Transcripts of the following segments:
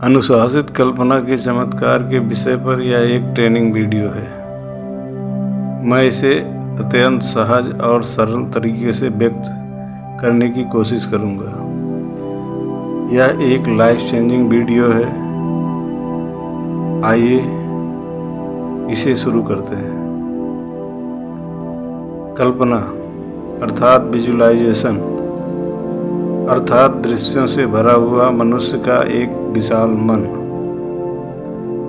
अनुशासित कल्पना के चमत्कार के विषय पर यह एक ट्रेनिंग वीडियो है। मैं इसे अत्यंत सहज और सरल तरीके से व्यक्त करने की कोशिश करूंगा। यह एक लाइफ चेंजिंग वीडियो है। आइए इसे शुरू करते हैं। कल्पना अर्थात विजुअलाइजेशन अर्थात दृश्यों से भरा हुआ मनुष्य का एक विशाल मन।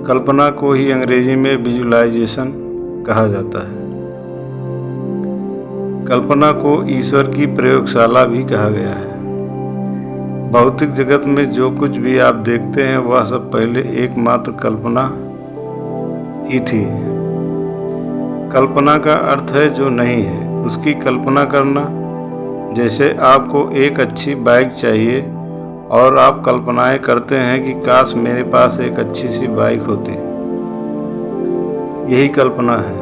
कल्पना को ही अंग्रेजी में विजुअलाइजेशन कहा जाता है। कल्पना को ईश्वर की प्रयोगशाला भी कहा गया है। भौतिक जगत में जो कुछ भी आप देखते हैं वह सब पहले एकमात्र कल्पना ही थी। कल्पना का अर्थ है जो नहीं है उसकी कल्पना करना। जैसे आपको एक अच्छी बाइक चाहिए और आप कल्पनाएं करते हैं कि काश मेरे पास एक अच्छी सी बाइक होती। यही कल्पना है,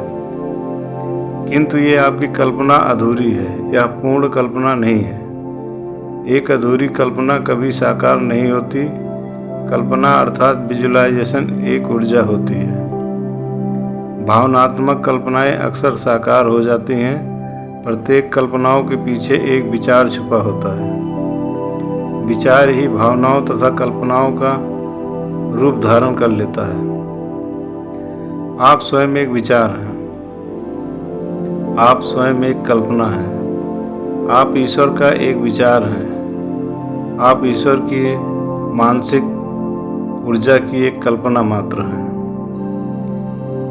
किंतु ये आपकी कल्पना अधूरी है। यह पूर्ण कल्पना नहीं है। एक अधूरी कल्पना कभी साकार नहीं होती। कल्पना अर्थात विजुअलाइजेशन एक ऊर्जा होती है। भावनात्मक कल्पनाएं अक्सर साकार हो जाती हैं। प्रत्येक कल्पनाओं के पीछे एक विचार छुपा होता है। विचार ही भावनाओं तथा कल्पनाओं का रूप धारण कर लेता है। आप स्वयं एक विचार हैं। आप स्वयं एक कल्पना हैं। आप ईश्वर का एक विचार हैं। आप ईश्वर की मानसिक ऊर्जा की एक कल्पना मात्र हैं।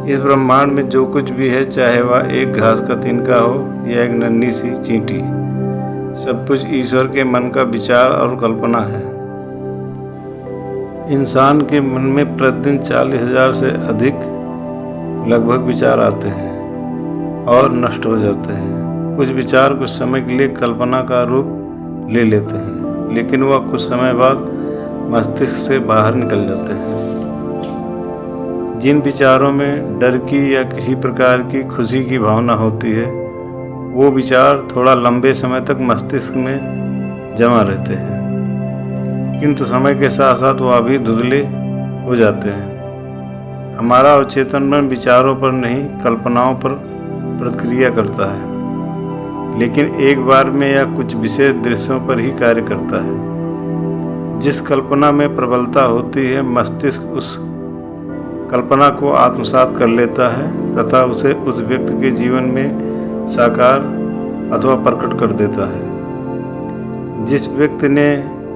इस ब्रह्मांड में जो कुछ भी है, चाहे वह एक घास का तिनका हो या एक नन्ही सी चींटी, सब कुछ ईश्वर के मन का विचार और कल्पना है। इंसान के मन में प्रतिदिन 40,000 से अधिक लगभग विचार आते हैं और नष्ट हो जाते हैं। कुछ विचार कुछ समय के लिए कल्पना का रूप ले लेते हैं, लेकिन वह कुछ समय बाद मस्तिष्क से बाहर निकल जाते हैं। जिन विचारों में डर की या किसी प्रकार की खुशी की भावना होती है, वो विचार थोड़ा लंबे समय तक मस्तिष्क में जमा रहते हैं, किंतु समय के साथ साथ वह भी धुंधले हो जाते हैं। हमारा अवचेतन मन विचारों पर नहीं, कल्पनाओं पर प्रतिक्रिया करता है, लेकिन एक बार में या कुछ विशेष दृश्यों पर ही कार्य करता है। जिस कल्पना में प्रबलता होती है, मस्तिष्क उस कल्पना को आत्मसात कर लेता है तथा उसे उस व्यक्ति के जीवन में साकार अथवा प्रकट कर देता है जिस व्यक्ति ने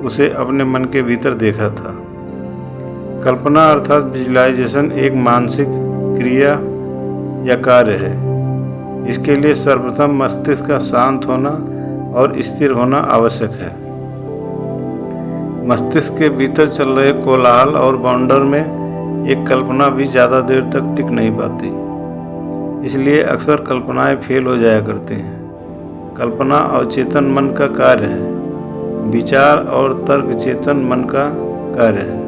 उसे अपने मन के भीतर देखा था। कल्पना अर्थात विजुअलाइजेशन एक मानसिक क्रिया या कार्य है। इसके लिए सर्वप्रथम मस्तिष्क का शांत होना और स्थिर होना आवश्यक है। मस्तिष्क के भीतर चल रहे कोलाहल और बाउंडर में एक कल्पना भी ज़्यादा देर तक टिक नहीं पाती। इसलिए अक्सर कल्पनाएं फेल हो जाया करती हैं। कल्पना अवचेतन मन का कार्य है। विचार और तर्क चेतन मन का कार्य है।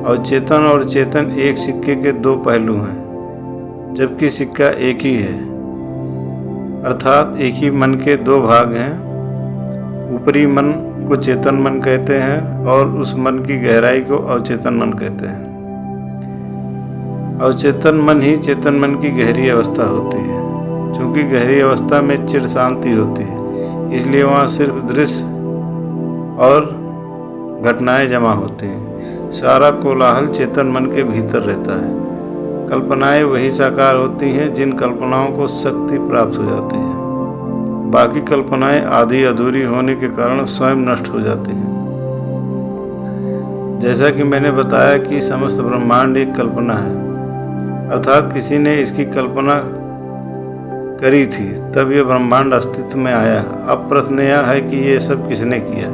अवचेतन और चेतन एक सिक्के के दो पहलू हैं, जबकि सिक्का एक ही है। अर्थात एक ही मन के दो भाग हैं। ऊपरी मन को चेतन मन कहते हैं और उस मन की गहराई को अवचेतन मन कहते हैं। अवचेतन मन ही चेतन मन की गहरी अवस्था होती है। क्योंकि गहरी अवस्था में चिर शांति होती है, इसलिए वहाँ सिर्फ दृश्य और घटनाएं जमा होती हैं। सारा कोलाहल चेतन मन के भीतर रहता है। कल्पनाएं वही साकार होती हैं जिन कल्पनाओं को शक्ति प्राप्त हो जाती है। बाकी कल्पनाएं आधी अधूरी होने के कारण स्वयं नष्ट हो जाती हैं। जैसा कि मैंने बताया कि समस्त ब्रह्मांड एक कल्पना है, अर्थात किसी ने इसकी कल्पना करी थी, तब यह ब्रह्मांड अस्तित्व में आया। अब प्रश्न यह है कि ये सब किसने किया,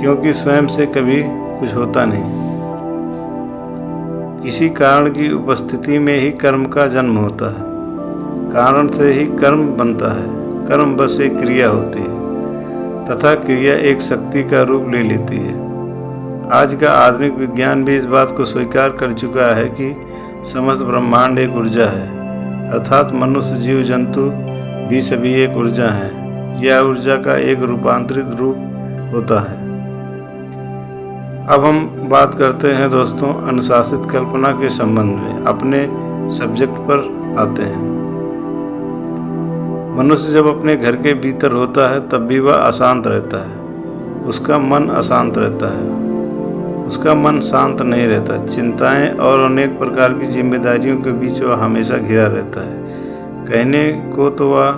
क्योंकि स्वयं से कभी कुछ होता नहीं। किसी कारण की उपस्थिति में ही कर्म का जन्म होता है। कारण से ही कर्म बनता है। कर्म बस एक क्रिया होती है तथा क्रिया एक शक्ति का रूप ले लेती है। आज का आधुनिक विज्ञान भी इस बात को स्वीकार कर चुका है कि समस्त ब्रह्मांड एक ऊर्जा है, अर्थात मनुष्य, जीव जंतु भी सभी एक ऊर्जा हैं। यह ऊर्जा का एक रूपांतरित रूप होता है। अब हम बात करते हैं दोस्तों अनुशासित कल्पना के संबंध में। अपने सब्जेक्ट पर आते हैं। मनुष्य जब अपने घर के भीतर होता है तब भी वह अशांत रहता है। उसका मन अशांत रहता है, उसका मन शांत नहीं रहता। चिंताएं और अनेक प्रकार की जिम्मेदारियों के बीच वह हमेशा घिरा रहता है। कहने को तो वह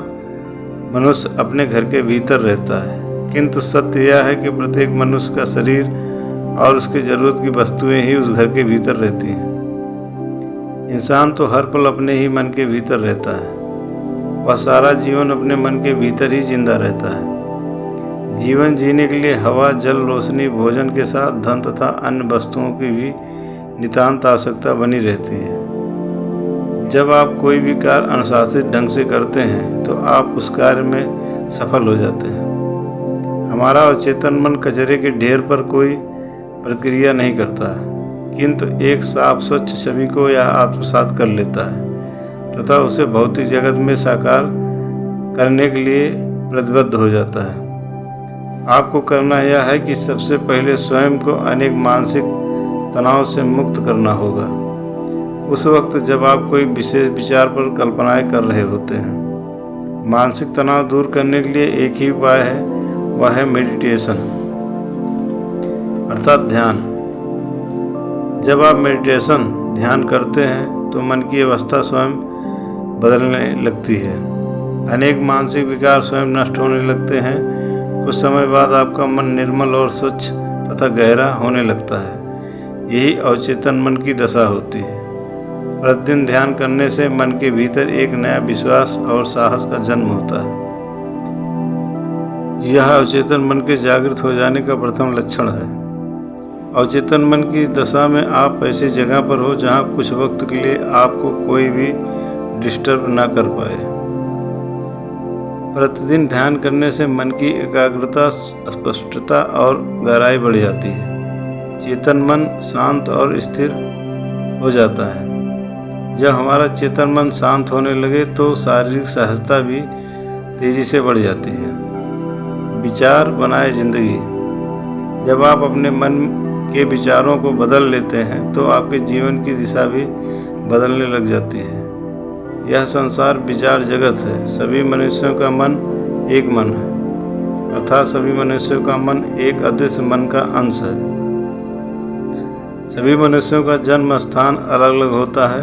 मनुष्य अपने घर के भीतर रहता है, किंतु सत्य यह है कि प्रत्येक मनुष्य का शरीर और उसकी ज़रूरत की वस्तुएं ही उस घर के भीतर रहती हैं। इंसान तो हर पल अपने ही मन के भीतर रहता है। वह सारा जीवन अपने मन के भीतर ही जिंदा रहता है। जीवन जीने के लिए हवा, जल, रोशनी, भोजन के साथ धन तथा अन्य वस्तुओं की भी नितांत आवश्यकता बनी रहती है। जब आप कोई भी कार्य अनुशासित ढंग से करते हैं तो आप उस कार्य में सफल हो जाते हैं। हमारा अवचेतन मन कचरे के ढेर पर कोई प्रतिक्रिया नहीं करता है, किंतु एक साफ स्वच्छ छवि को यह आत्मसात कर लेता है तथा उसे भौतिक जगत में साकार करने के लिए प्रतिबद्ध हो जाता है। आपको करना यह है कि सबसे पहले स्वयं को अनेक मानसिक तनाव से मुक्त करना होगा। उस वक्त जब आप कोई विशेष विचार पर कल्पनाएं कर रहे होते हैं। मानसिक तनाव दूर करने के लिए एक ही उपाय है, वह है मेडिटेशन अर्थात ध्यान। जब आप मेडिटेशन ध्यान करते हैं तो मन की अवस्था स्वयं बदलने लगती है। अनेक मानसिक विकार स्वयं नष्ट होने लगते हैं। कुछ समय बाद आपका मन निर्मल और स्वच्छ तथा गहरा होने लगता है। यही अवचेतन मन की दशा होती है। प्रतिदिन ध्यान करने से मन के भीतर एक नया विश्वास और साहस का जन्म होता है। यह अवचेतन मन के जागृत हो जाने का प्रथम लक्षण है। अवचेतन मन की दशा में आप ऐसी जगह पर हो जहां कुछ वक्त के लिए आपको कोई भी डिस्टर्ब ना कर पाए। प्रतिदिन ध्यान करने से मन की एकाग्रता, स्पष्टता और गहराई बढ़ जाती है। चेतन मन शांत और स्थिर हो जाता है। जब हमारा चेतन मन शांत होने लगे तो शारीरिक सहजता भी तेजी से बढ़ जाती है। विचार बनाए जिंदगी। जब आप अपने मन के विचारों को बदल लेते हैं तो आपके जीवन की दिशा भी बदलने लग जाती है। यह संसार विचार जगत है। सभी मनुष्यों का मन एक मन है, अर्थात सभी मनुष्यों का मन एक अदृश्य मन का अंश है। सभी मनुष्यों का जन्म स्थान अलग अलग होता है।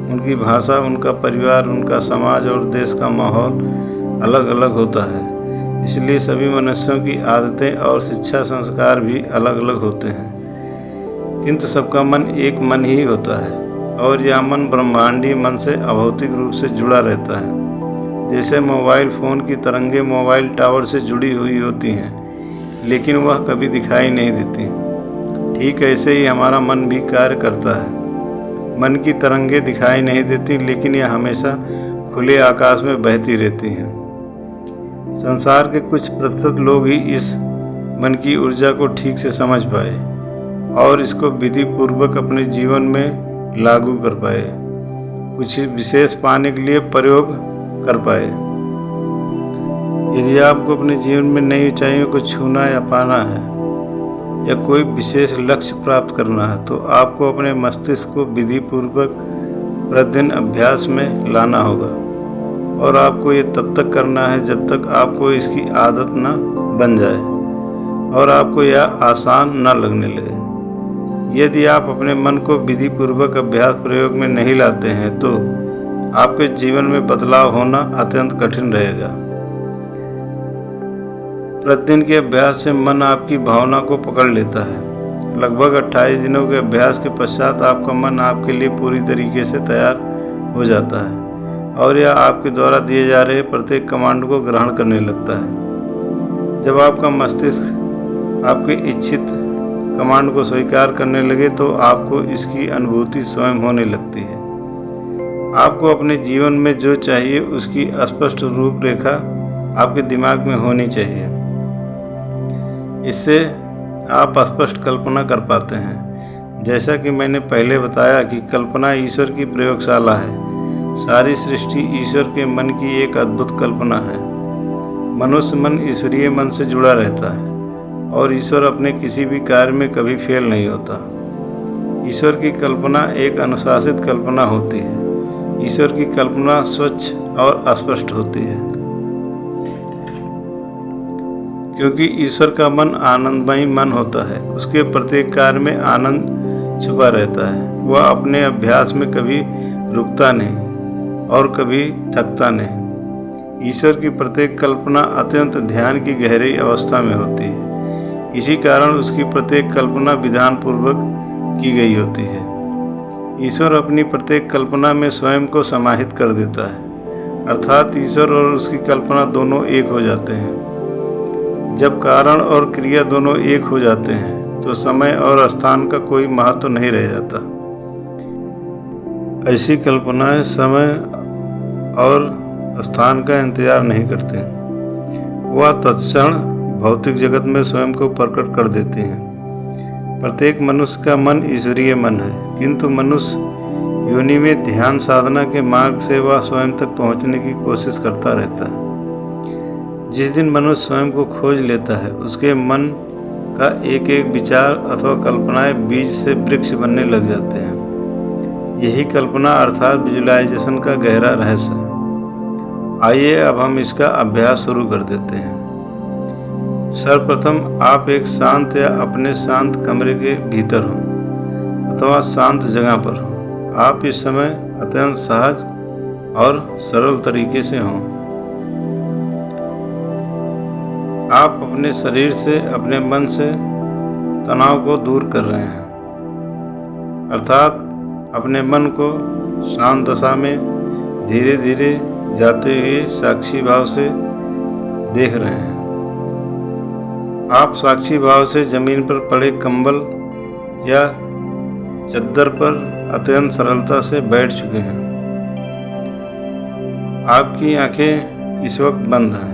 उनकी भाषा, उनका परिवार, उनका समाज और देश का माहौल अलग अलग होता है। इसलिए सभी मनुष्यों की आदतें और शिक्षा संस्कार भी अलग अलग होते हैं, किंतु सबका मन एक मन ही होता है और यह मन ब्रह्मांडीय मन से अभौतिक रूप से जुड़ा रहता है। जैसे मोबाइल फ़ोन की तरंगें मोबाइल टावर से जुड़ी हुई होती हैं, लेकिन वह कभी दिखाई नहीं देती। ठीक ऐसे ही हमारा मन भी कार्य करता है। मन की तरंगें दिखाई नहीं देती, लेकिन यह हमेशा खुले आकाश में बहती रहती हैं। संसार के कुछ प्रतिशत लोग ही इस मन की ऊर्जा को ठीक से समझ पाए और इसको विधि पूर्वक अपने जीवन में लागू कर पाए, कुछ विशेष पाने के लिए प्रयोग कर पाए। यदि आपको अपने जीवन में नई ऊंचाइयों को छूना या पाना है या कोई विशेष लक्ष्य प्राप्त करना है तो आपको अपने मस्तिष्क को विधि पूर्वक प्रतिदिन अभ्यास में लाना होगा और आपको ये तब तक करना है जब तक आपको इसकी आदत न बन जाए और आपको यह आसान न लगने लगे। यदि आप अपने मन को विधि पूर्वक अभ्यास प्रयोग में नहीं लाते हैं तो आपके जीवन में बदलाव होना अत्यंत कठिन रहेगा। प्रतिदिन के अभ्यास से मन आपकी भावना को पकड़ लेता है। लगभग 28 दिनों के अभ्यास के पश्चात आपका मन आपके लिए पूरी तरीके से तैयार हो जाता है और यह आपके द्वारा दिए जा रहे प्रत्येक कमांड को ग्रहण करने लगता है। जब आपका मस्तिष्क आपके इच्छित कमांड को स्वीकार करने लगे तो आपको इसकी अनुभूति स्वयं होने लगती है। आपको अपने जीवन में जो चाहिए उसकी स्पष्ट रूपरेखा आपके दिमाग में होनी चाहिए। इससे आप स्पष्ट कल्पना कर पाते हैं। जैसा कि मैंने पहले बताया कि कल्पना ईश्वर की प्रयोगशाला है। सारी सृष्टि ईश्वर के मन की एक अद्भुत कल्पना है। मनुष्य मन ईश्वरीय मन से जुड़ा रहता है और ईश्वर अपने किसी भी कार्य में कभी फेल नहीं होता। ईश्वर की कल्पना एक अनुशासित कल्पना होती है। ईश्वर की कल्पना स्वच्छ और स्पष्ट होती है, क्योंकि ईश्वर का मन आनंदमयी मन होता है। उसके प्रत्येक कार्य में आनंद छुपा रहता है। वह अपने अभ्यास में कभी रुकता नहीं और कभी थकता नहीं। ईश्वर की प्रत्येक कल्पना अत्यंत ध्यान की गहरी अवस्था में होती है। इसी कारण उसकी प्रत्येक कल्पना विधान पूर्वक की गई होती है। ईश्वर अपनी प्रत्येक कल्पना में स्वयं को समाहित कर देता है, अर्थात ईश्वर और उसकी कल्पना दोनों एक हो जाते हैं। जब कारण और क्रिया दोनों एक हो जाते हैं तो समय और स्थान का कोई महत्व नहीं रह जाता। ऐसी कल्पनाएं समय और स्थान का इंतजार नहीं करते, वह तत्क्षण भौतिक जगत में स्वयं को प्रकट कर देते हैं। प्रत्येक मनुष्य का मन ईश्वरीय मन है, किंतु मनुष्य योनि में ध्यान साधना के मार्ग से वह स्वयं तक पहुंचने की कोशिश करता रहता है। जिस दिन मनुष्य स्वयं को खोज लेता है, उसके मन का एक एक विचार अथवा कल्पनाएं बीज से वृक्ष बनने लग जाते हैं। यही कल्पना अर्थात विजुअलाइजेशन का गहरा रहस्य है। आइए अब हम इसका अभ्यास शुरू कर देते हैं। सर्वप्रथम आप एक शांत या अपने शांत कमरे के भीतर हो अथवा शांत जगह पर हो। आप इस समय अत्यंत सहज और सरल तरीके से हों। आप अपने शरीर से, अपने मन से तनाव को दूर कर रहे हैं, अर्थात अपने मन को शांत दशा में धीरे धीरे जाते हुए साक्षी भाव से देख रहे हैं। आप साक्षी भाव से जमीन पर पड़े कंबल या चद्दर पर अत्यंत सरलता से बैठ चुके हैं। आपकी आंखें इस वक्त बंद हैं।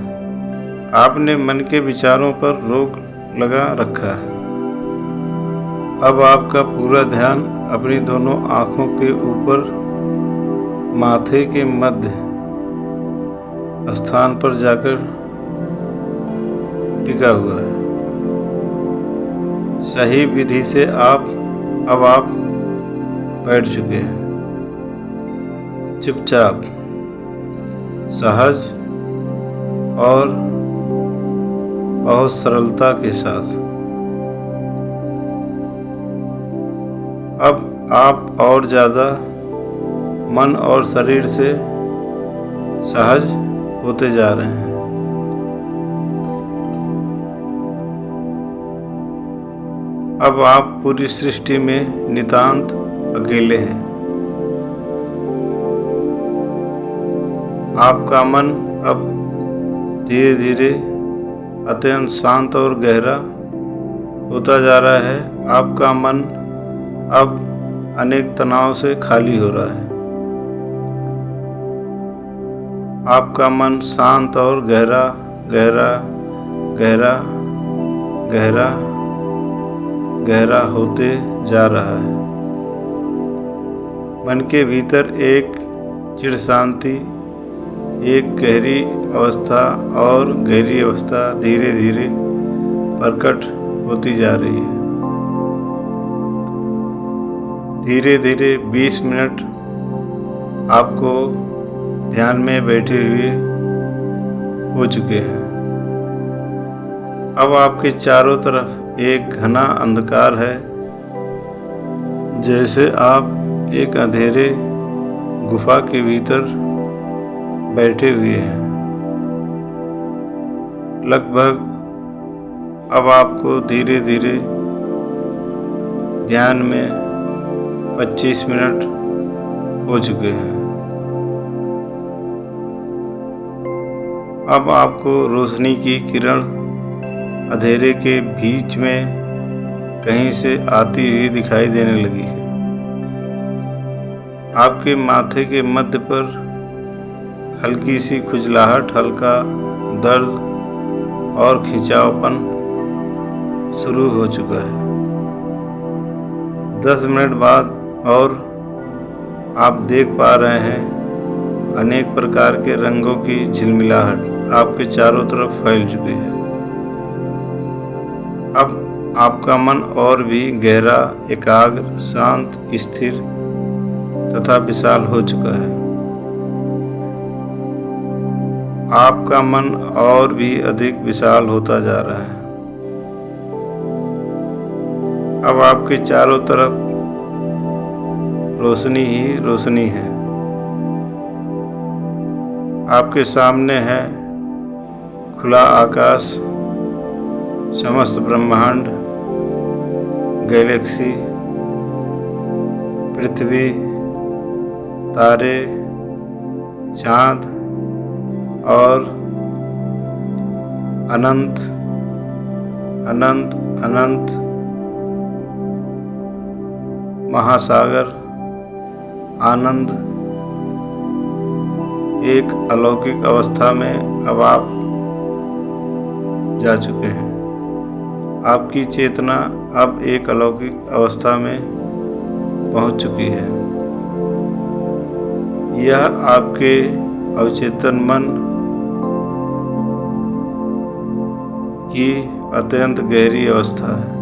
आपने मन के विचारों पर रोक लगा रखा है। अब आपका पूरा ध्यान अपनी दोनों आंखों के ऊपर माथे के मध्य स्थान पर जाकर टिका हुआ है। सही विधि से आप बैठ चुके हैं, चुपचाप, सहज और बहुत सरलता के साथ। अब आप और ज़्यादा मन और शरीर से सहज होते जा रहे हैं। अब आप पूरी सृष्टि में नितांत अकेले हैं। आपका मन अब धीरे धीरे अत्यंत शांत और गहरा होता जा रहा है। आपका मन अब अनेक तनाव से खाली हो रहा है। आपका मन शांत और गहरा गहरा गहरा गहरा गहरा होते जा रहा है। मन के भीतर एक चिर शांति, एक गहरी अवस्था और गहरी अवस्था धीरे धीरे प्रकट होती जा रही है। धीरे धीरे 20 मिनट आपको ध्यान में बैठे हुए हो चुके हैं। अब आपके चारों तरफ एक घना अंधकार है, जैसे आप एक अंधेरे गुफा के भीतर बैठे हुए हैं। लगभग अब आपको धीरे धीरे ध्यान में 25 मिनट हो चुके हैं। अब आपको रोशनी की किरण अंधेरे के बीच में कहीं से आती हुई दिखाई देने लगी है। आपके माथे के मध्य पर हल्की सी खुजलाहट, हल्का दर्द और खिंचावपन शुरू हो चुका है। 10 मिनट बाद और आप देख पा रहे हैं अनेक प्रकार के रंगों की झिलमिलाहट आपके चारों तरफ फैल चुकी है। आपका मन और भी गहरा, एकाग्र, शांत, स्थिर तथा विशाल हो चुका है। आपका मन और भी अधिक विशाल होता जा रहा है। अब आपके चारों तरफ रोशनी ही रोशनी है। आपके सामने है खुला आकाश, समस्त ब्रह्मांड, गैलेक्सी, पृथ्वी, तारे, चाँद और अनंत अनंत अनंत महासागर, आनंद। एक अलौकिक अवस्था में अब आप जा चुके हैं। आपकी चेतना अब एक अलौकिक अवस्था में पहुंच चुकी है। यह आपके अवचेतन मन की अत्यंत गहरी अवस्था है।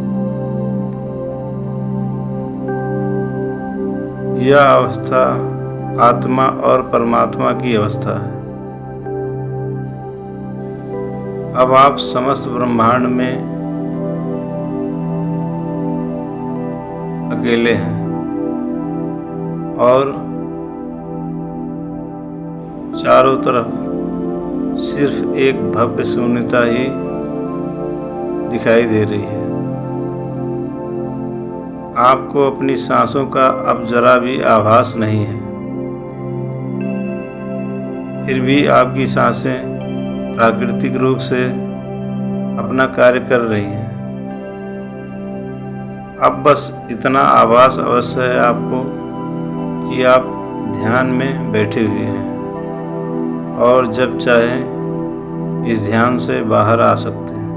यह अवस्था आत्मा और परमात्मा की अवस्था है। अब आप समस्त ब्रह्मांड में अकेले हैं और चारों तरफ सिर्फ एक भव्य शून्यता ही दिखाई दे रही है। आपको अपनी सांसों का अब जरा भी आभास नहीं है। फिर भी आपकी सांसें प्राकृतिक रूप से अपना कार्य कर रही हैं। अब बस इतना आभास अवश्य है आपको कि आप ध्यान में बैठे हुए हैं और जब चाहें इस ध्यान से बाहर आ सकते हैं।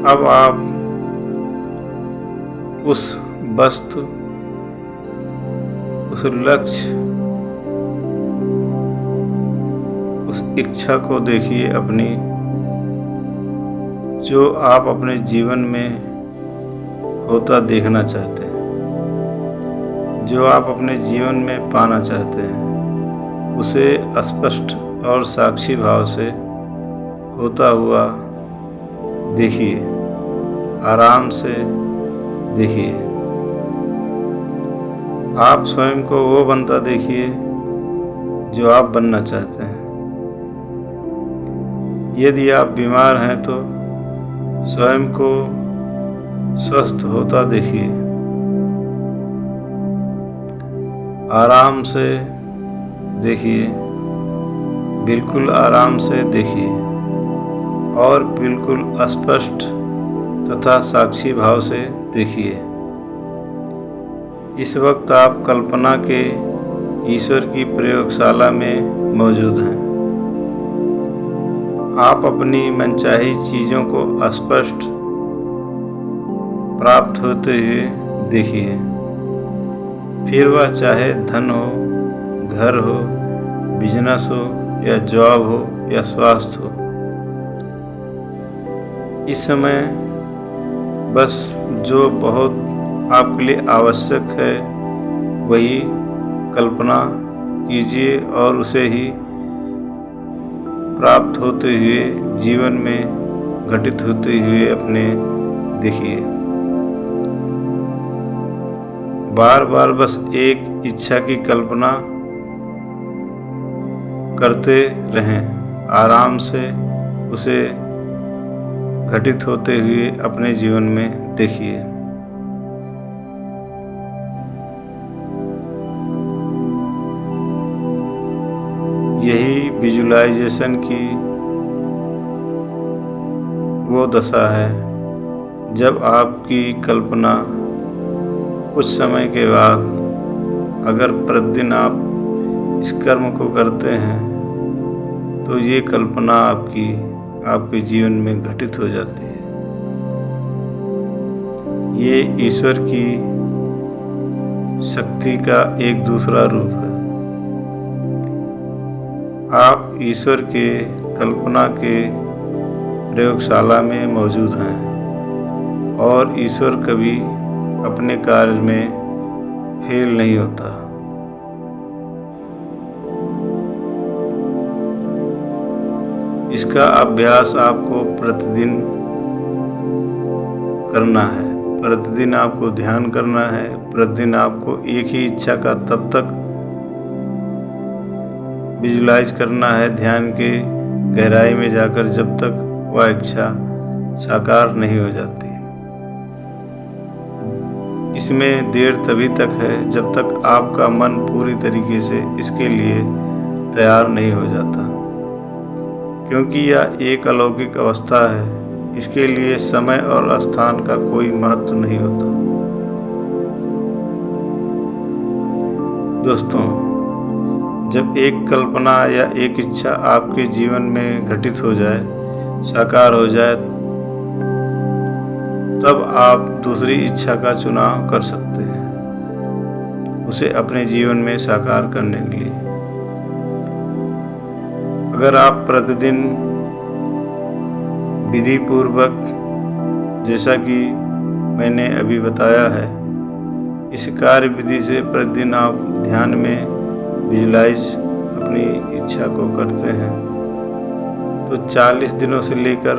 अब आप उस वस्तु, उस लक्ष्य, उस इच्छा को देखिए अपनी, जो आप अपने जीवन में होता देखना चाहते हैं, जो आप अपने जीवन में पाना चाहते हैं, उसे स्पष्ट और साक्षी भाव से होता हुआ देखिए, आराम से देखिए। आप स्वयं को वो बनता देखिए जो आप बनना चाहते हैं। यदि आप बीमार हैं तो स्वयं को स्वस्थ होता देखिए, आराम से देखिए, बिल्कुल आराम से देखिए और बिल्कुल स्पष्ट तथा साक्षी भाव से देखिए। इस वक्त आप कल्पना के ईश्वर की प्रयोगशाला में मौजूद हैं। आप अपनी मनचाही चीज़ों को स्पष्ट प्राप्त होते हुए देखिए, फिर वह चाहे धन हो, घर हो, बिजनेस हो या जॉब हो या स्वास्थ्य हो। इस समय बस जो बहुत आपके लिए आवश्यक है वही कल्पना कीजिए और उसे ही प्राप्त होते हुए जीवन में घटित होते हुए अपने देखिए। बार बार बस एक इच्छा की कल्पना करते रहें, आराम से उसे घटित होते हुए अपने जीवन में देखिए। यही विजुअलाइजेशन की वो दशा है जब आपकी कल्पना कुछ समय के बाद, अगर प्रतिदिन आप इस कर्म को करते हैं तो ये कल्पना आपके जीवन में घटित हो जाती है। ये ईश्वर की शक्ति का एक दूसरा रूप है। आप ईश्वर के कल्पना के प्रयोगशाला में मौजूद हैं और ईश्वर कभी अपने कार्य में फेल नहीं होता। इसका अभ्यास आपको प्रतिदिन करना है। प्रतिदिन आपको ध्यान करना है। प्रतिदिन आपको एक ही इच्छा का तब तक विजुलाइज करना है ध्यान के गहराई में जाकर जब तक वह इच्छा साकार नहीं हो जाती। इसमें देर तभी तक है जब तक आपका मन पूरी तरीके से इसके लिए तैयार नहीं हो जाता, क्योंकि यह एक अलौकिक अवस्था है। इसके लिए समय और स्थान का कोई महत्व नहीं होता। दोस्तों, जब एक कल्पना या एक इच्छा आपके जीवन में घटित हो जाए, साकार हो जाए, तब आप दूसरी इच्छा का चुनाव कर सकते हैं उसे अपने जीवन में साकार करने के लिए। अगर आप प्रतिदिन विधि पूर्वक, जैसा कि मैंने अभी बताया है, इस कार्य विधि से प्रतिदिन आप ध्यान में विजुलाइज अपनी इच्छा को करते हैं, तो 40 दिनों से लेकर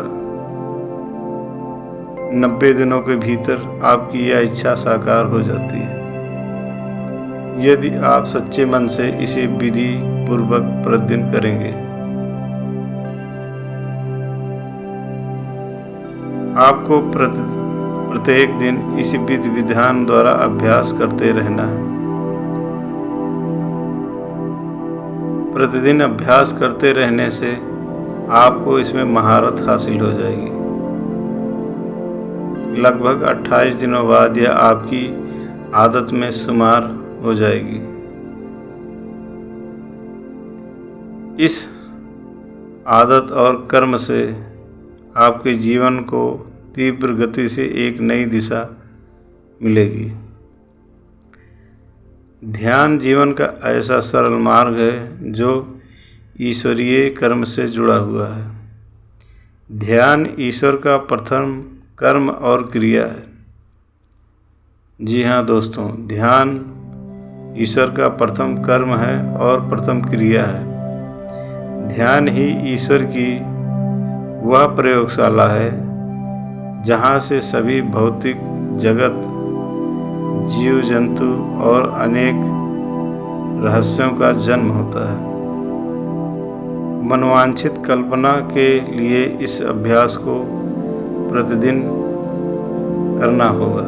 90 दिनों के भीतर आपकी यह इच्छा साकार हो जाती है, यदि आप सच्चे मन से इसे विधि पूर्वक प्रतिदिन करेंगे। आपको प्रत्येक दिन इसी विधि विधान द्वारा अभ्यास करते रहना है। प्रतिदिन अभ्यास करते रहने से आपको इसमें महारत हासिल हो जाएगी। लगभग 28 दिनों बाद यह आपकी आदत में शुमार हो जाएगी। इस आदत और कर्म से आपके जीवन को तीव्र गति से एक नई दिशा मिलेगी। ध्यान जीवन का ऐसा सरल मार्ग है जो ईश्वरीय कर्म से जुड़ा हुआ है। ध्यान ईश्वर का प्रथम कर्म और क्रिया है। जी हाँ दोस्तों, ध्यान ईश्वर का प्रथम कर्म है और प्रथम क्रिया है। ध्यान ही ईश्वर की वह प्रयोगशाला है जहाँ से सभी भौतिक जगत, जीव जंतु और अनेक रहस्यों का जन्म होता है। मनोवांछित कल्पना के लिए इस अभ्यास को प्रतिदिन करना होगा।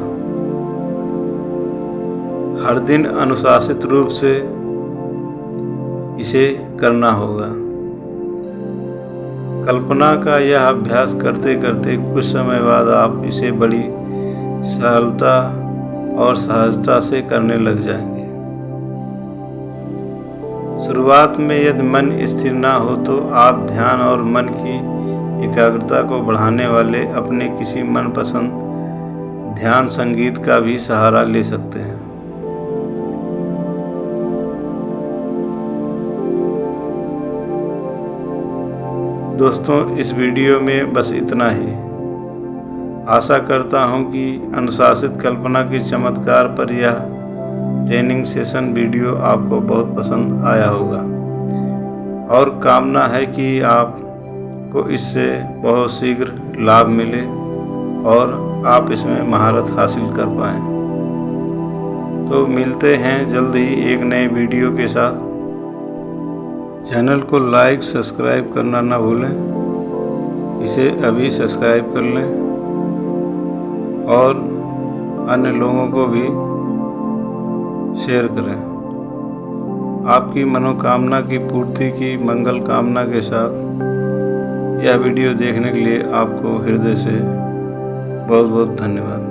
हर दिन अनुशासित रूप से इसे करना होगा। कल्पना का यह अभ्यास करते करते कुछ समय बाद आप इसे बड़ी सरलता और सहजता से करने लग जाएंगे। शुरुआत में यदि मन स्थिर ना हो तो आप ध्यान और मन की एकाग्रता को बढ़ाने वाले अपने किसी मनपसंद ध्यान संगीत का भी सहारा ले सकते हैं। दोस्तों, इस वीडियो में बस इतना ही। आशा करता हूं कि अनुशासित कल्पना की चमत्कार पर यह ट्रेनिंग सेशन वीडियो आपको बहुत पसंद आया होगा और कामना है कि आपको इससे बहुत शीघ्र लाभ मिले और आप इसमें महारत हासिल कर पाएं। तो मिलते हैं जल्द ही एक नए वीडियो के साथ। चैनल को लाइक सब्सक्राइब करना ना भूलें। इसे अभी सब्सक्राइब कर लें और अन्य लोगों को भी शेयर करें। आपकी मनोकामना की पूर्ति की मंगल कामना के साथ यह वीडियो देखने के लिए आपको हृदय से बहुत बहुत धन्यवाद।